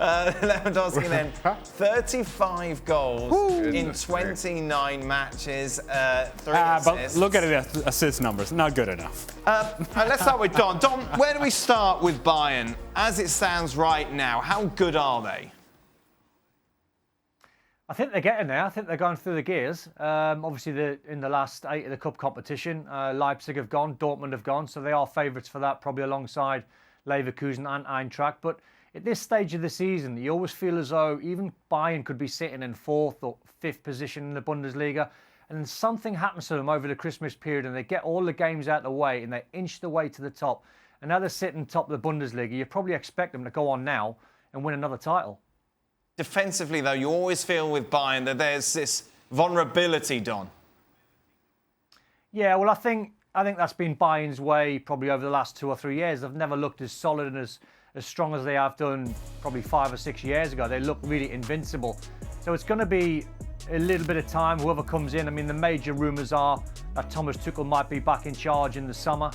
Lewandowski then, 35 goals in 29 matches, 3 assists. But look at the assist numbers, not good enough. Let's start with Don. Don, where do we start with Bayern? As it stands right now, how good are they? I think they're getting there. I think they're going through the gears. Obviously, in the last 8 of the cup competition, Leipzig have gone, Dortmund have gone, so they are favourites for that, probably alongside Leverkusen and Eintracht. But at this stage of the season, you always feel as though even Bayern could be sitting in 4th or 5th position in the Bundesliga, and then something happens to them over the Christmas period, and they get all the games out of the way, and they inch the way to the top. And now they're sitting top of the Bundesliga. You probably expect them to go on now and win another title. Defensively, though, you always feel with Bayern that there's this vulnerability, Don. Yeah, well, I think that's been Bayern's way probably over the last 2 or 3 years. They've never looked as solid and as strong as they have done probably 5 or 6 years ago. They look really invincible. So it's going to be a little bit of time, whoever comes in. I mean, the major rumours are that Thomas Tuchel might be back in charge in the summer.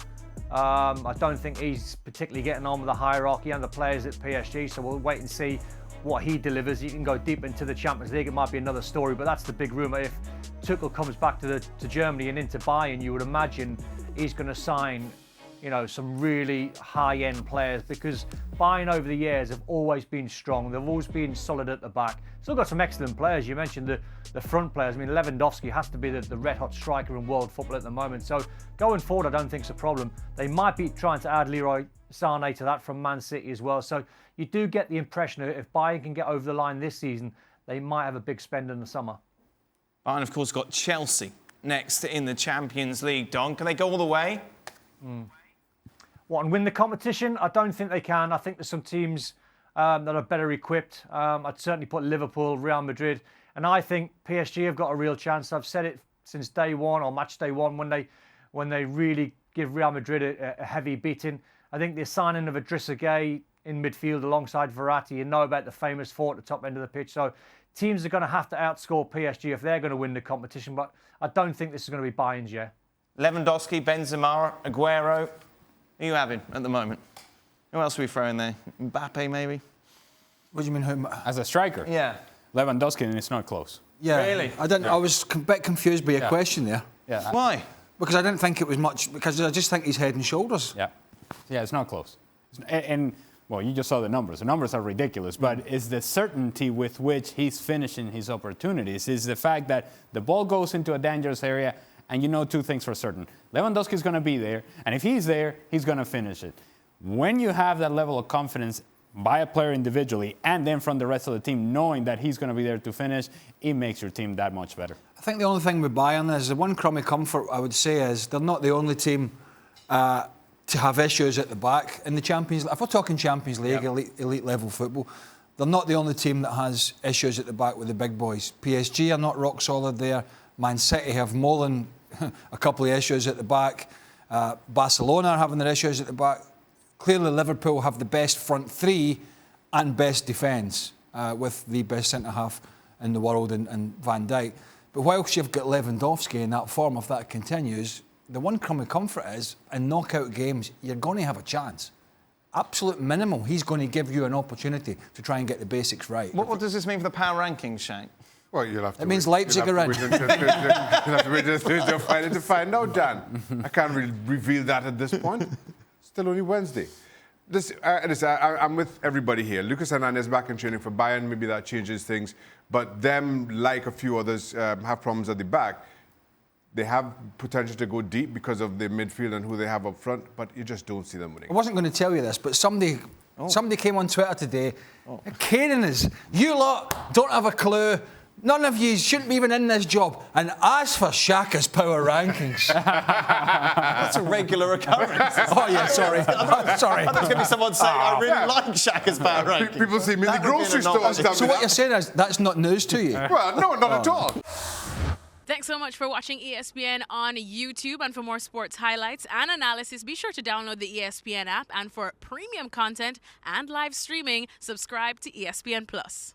I don't think he's particularly getting on with the hierarchy and the players at PSG, so we'll wait and see what he delivers. He can go deep into the Champions League. It might be another story, but that's the big rumour. If Tuchel comes back to Germany and into Bayern, you would imagine he's going to sign, some really high-end players, because Bayern over the years have always been strong. They've always been solid at the back. Still got some excellent players. You mentioned the front players. I mean, Lewandowski has to be the red-hot striker in world football at the moment. So going forward, I don't think it's a problem. They might be trying to add Leroy Sané to that from Man City as well. So you do get the impression that if Bayern can get over the line this season, they might have a big spend in the summer. Bayern, of course, got Chelsea next in the Champions League. Don, can they go all the way? What, and win the competition? I don't think they can. I think there's some teams that are better equipped. I'd certainly put Liverpool, Real Madrid, and I think PSG have got a real chance. I've said it since day one, or match day one, when they really give Real Madrid a heavy beating. I think the signing of Idrissa Gueye in midfield alongside Verratti, you know about the famous four at the top end of the pitch. So teams are going to have to outscore PSG if they're going to win the competition, but I don't think this is going to be Bayern's year. Lewandowski, Benzema, Aguero. Who are you having at the moment? Who else are we throwing there? Mbappe, maybe? What do you mean, who? As a striker? Yeah. Lewandowski, and it's not close. Yeah. Really? I was a bit confused by your question there. Yeah. Why? Because I didn't think it was much, because I just think he's head and shoulders. Yeah. Yeah, it's not close. Well, you just saw the numbers. The numbers are ridiculous, but it's the certainty with which he's finishing his opportunities. It's the fact that the ball goes into a dangerous area, and you know two things for certain. Lewandowski's going to be there, and if he's there, he's going to finish it. When you have that level of confidence by a player individually, and then from the rest of the team, knowing that he's going to be there to finish, it makes your team that much better. I think the only thing with Bayern is the one crummy comfort I would say is they're not the only team to have issues at the back in the Champions League. If we're talking Champions League, elite level football, they're not the only team that has issues at the back with the big boys. PSG are not rock solid there. Man City have more than a couple of issues at the back. Barcelona are having their issues at the back. Clearly, Liverpool have the best front three and best defence with the best centre-half in the world in Van Dijk. But whilst you've got Lewandowski in that form, if that continues, the one crummy comfort is, in knockout games, you're going to have a chance. Absolute minimal. He's going to give you an opportunity to try and get the basics right. What does this mean for the power rankings, Shane? Well, you'll have to. It means Leipzig are in. You'll have to wait to find out, Dan. I can't really reveal that at this point. Still only Wednesday. I'm with everybody here. Lucas Hernandez back in training for Bayern. Maybe that changes things. But them, like a few others, have problems at the back. They have potential to go deep because of the midfield and who they have up front, but you just don't see them winning. I wasn't going to tell you this, but somebody came on Twitter today, caning us. You lot don't have a clue. None of you shouldn't be even in this job. And as for Shaka's power rankings... That's a regular occurrence. Oh, yeah, sorry. Sorry. I thought it was going to be someone saying, I really like Shaka's power rankings. People see me in the grocery store. So what you're saying is that's not news to you? Well, no, not at all. Thanks so much for watching ESPN on YouTube. And for more sports highlights and analysis, be sure to download the ESPN app. And for premium content and live streaming, subscribe to ESPN+.